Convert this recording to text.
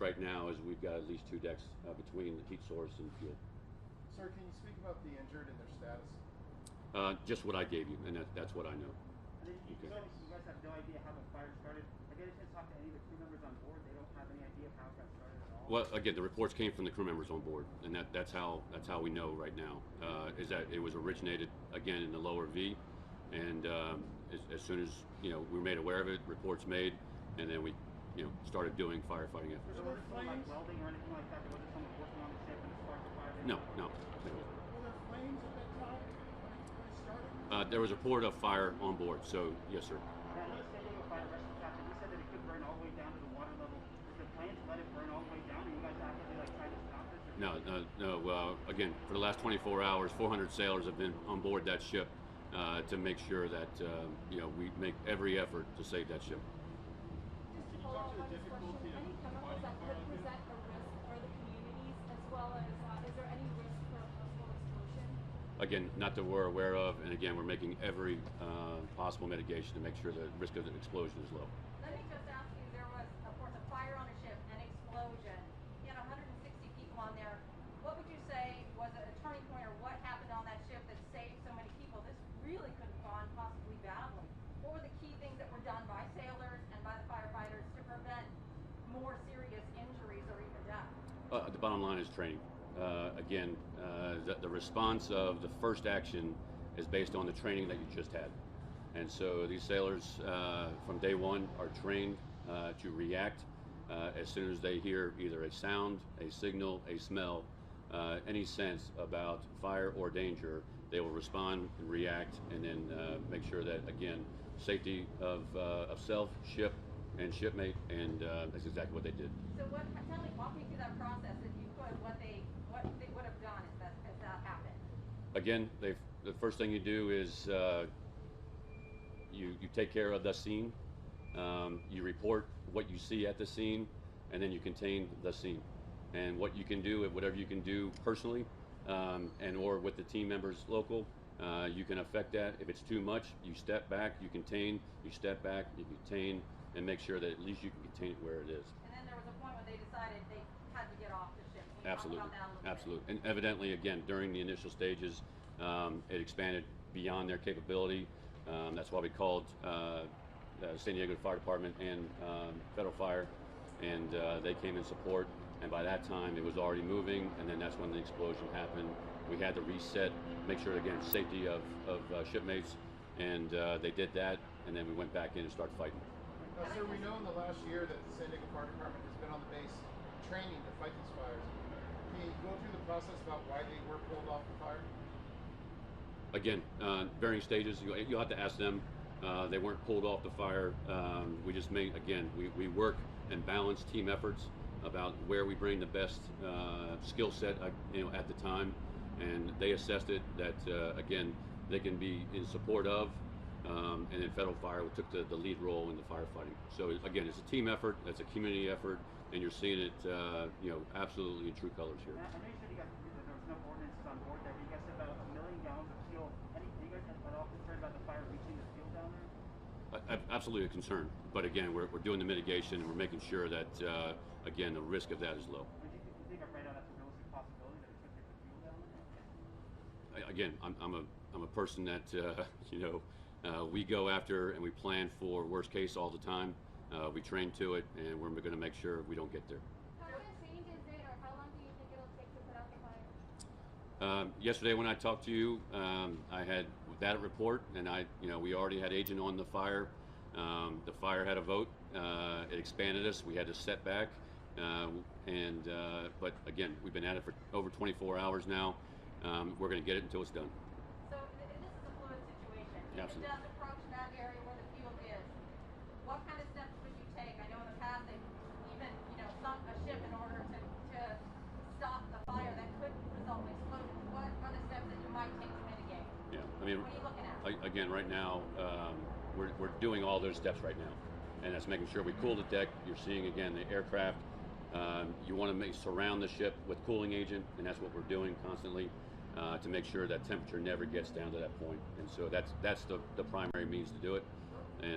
right now is we've got at least 2 decks between the heat source and fuel. Sir, can you speak about the injured and their status? Just what I gave you, and that's what I know. And then you guys have no idea how the fire started. Have you had a chance to talk to any of the crew members on board? They don't have any idea of how it got started at all? Well, again, the reports came from the crew members on board, and that's how we know right now, is that it was originated, again, in the lower V, and as soon as, we were made aware of it, reports made, and then we, started doing firefighting efforts. So was it someone like welding or anything like that? There wasn't someone working on the ship and sparked the fire? No. Were there flames at that time when it started? There was a report of fire on board, so yes, sir. Yeah, I know the San Diego Fire Rescue Captain, he said that it could burn all the way down to the water level. Is the plan to let it burn all the way down? Are you guys actively trying to stop this? No. Again, for the last 24 hours, 400 sailors have been on board that ship to make sure that we make every effort to save that ship. Just to follow up on this question, any chemicals that could present a risk for the communities, as well as is there any risk for a possible explosion? Again, not that we're aware of, and again, we're making every possible mitigation to make sure the risk of an explosion is low. Let me just ask you, there was, of course, a fire on a ship, an explosion. You had 160 people on there. What would you say was a turning point, or what happened on that ship that saved so many people? This really could have gone possibly badly. What were the key things that were done by sailors and by the firefighters to prevent more serious injuries or even death? The bottom line is training. The response of the first action is based on the training that you just had. And so these sailors from day one are trained to react as soon as they hear either a sound, a signal, a smell, any sense about fire or danger. They will respond and react, and then make sure that, again, safety of self, ship, and shipmate, and that's exactly what they did. So walk me through that process, if you could, what they would have done if that happened. Again, the first thing you do is you take care of the scene, you report what you see at the scene, and then you contain the scene. And what you can do, whatever you can do personally, and or with the team members local, you can affect that. If it's too much, you step back, you contain, you step back, you contain, and make sure that at least you can contain it where it is. And then there was a point when they decided they had to get off the ship. Can you Absolutely, talk about that a little bit? absolutely. And evidently, again, during the initial stages, it expanded beyond their capability. That's why we called San Diego Fire Department and Federal Fire, and they came in support. And by that time, it was already moving, and then that's when the explosion happened. We had to reset, make sure, again, safety of shipmates, and they did that, and then we went back in and started fighting. Sir, we know in the last year that the San Diego Fire Department has been on the base training to fight these fires. Can you go through the process about why they were pulled off the fire? Again, varying stages. You'll have to ask them. They weren't pulled off the fire. We just made, again, we work and balance team efforts about where we bring the best skill set, at the time, and they assessed it that again they can be in support of, and then Federal Fire took the lead role in the firefighting. So again, it's a team effort, it's a community effort, and you're seeing it, absolutely in true colors here. I know you said that there was no ordinances on board there, but you guys said about 1 million gallons of fuel. Are you guys at all concerned about the fire reaching the fuel down there? Absolutely a concern, but again, we're doing the mitigation, and we're making sure that again the risk of that is low. But do you think right now that's a realistic possibility that it could get the fuel down there? Again, I'm a person that we go after and we plan for worst case all the time. We train to it, and we're going to make sure we don't get there. How much change is it, or how long do you think it'll take to put out the fire? Yesterday when I talked to you, I had that report, and we already had agent on the fire. The fire had a vote. It expanded us. We had to set back, but again, we've been at it for over 24 hours now. We're going to get it until it's done. So this is a fluid situation. Absolutely. If it does approach that area where the fuel is, what kind of steps would you take? I know in the past they've even sunk a ship in order to stop the fire that could result in explosion. What are the steps that you might take to mitigate? Yeah, What are you looking at? Again, right now, we're doing all those steps right now, and that's making sure we cool the deck. You're seeing again the aircraft. You want to surround the ship with cooling agent, and that's what we're doing constantly to make sure that temperature never gets down to that point. And so that's the primary means to do it.